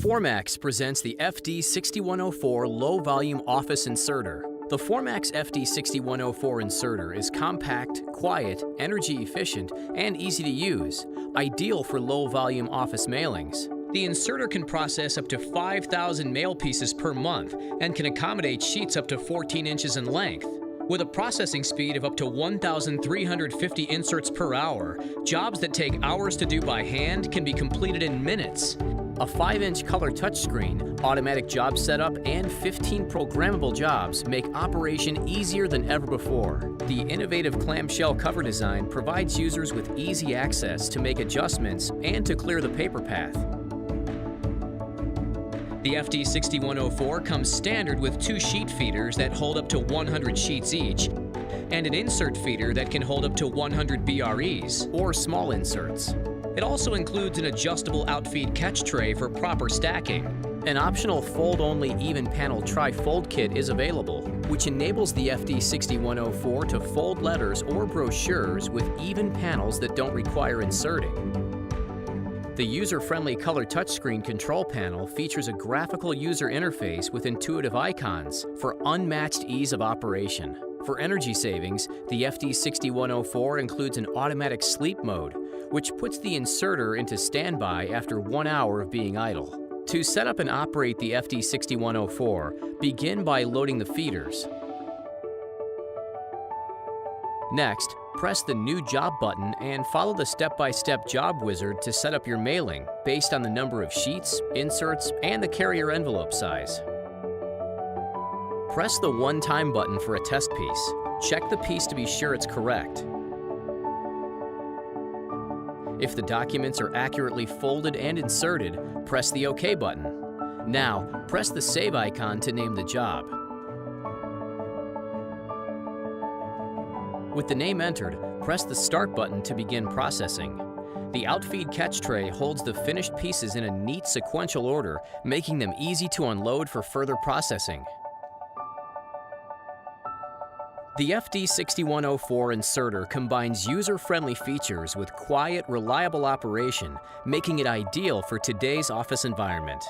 Formax presents the FD6104 low-volume office inserter. The Formax FD6104 inserter is compact, quiet, energy efficient, and easy to use, ideal for low-volume office mailings. The inserter can process up to 5,000 mail pieces per month and can accommodate sheets up to 14 inches in length. With a processing speed of up to 1,350 inserts per hour, jobs that take hours to do by hand can be completed in minutes. A 5-inch color touchscreen, automatic job setup, and 15 programmable jobs make operation easier than ever before. The innovative clamshell cover design provides users with easy access to make adjustments and to clear the paper path. The FD6104 comes standard with 2 sheet feeders that hold up to 100 sheets each, and an insert feeder that can hold up to 100 BREs, or small inserts. It also includes an adjustable outfeed catch tray for proper stacking. An optional fold-only even panel tri-fold kit is available, which enables the FD6104 to fold letters or brochures with even panels that don't require inserting. The user-friendly color touchscreen control panel features a graphical user interface with intuitive icons for unmatched ease of operation. For energy savings, the FD6104 includes an automatic sleep mode, which puts the inserter into standby after 1 hour of being idle. To set up and operate the FD6104, begin by loading the feeders. Next, press the New Job button and follow the step-by-step job wizard to set up your mailing based on the number of sheets, inserts, and the carrier envelope size. Press the One-Time button for a test piece. Check the piece to be sure it's correct. If the documents are accurately folded and inserted, press the OK button. Now, press the Save icon to name the job. With the name entered, press the Start button to begin processing. The outfeed catch tray holds the finished pieces in a neat sequential order, making them easy to unload for further processing. The FD6104 inserter combines user-friendly features with quiet, reliable operation, making it ideal for today's office environment.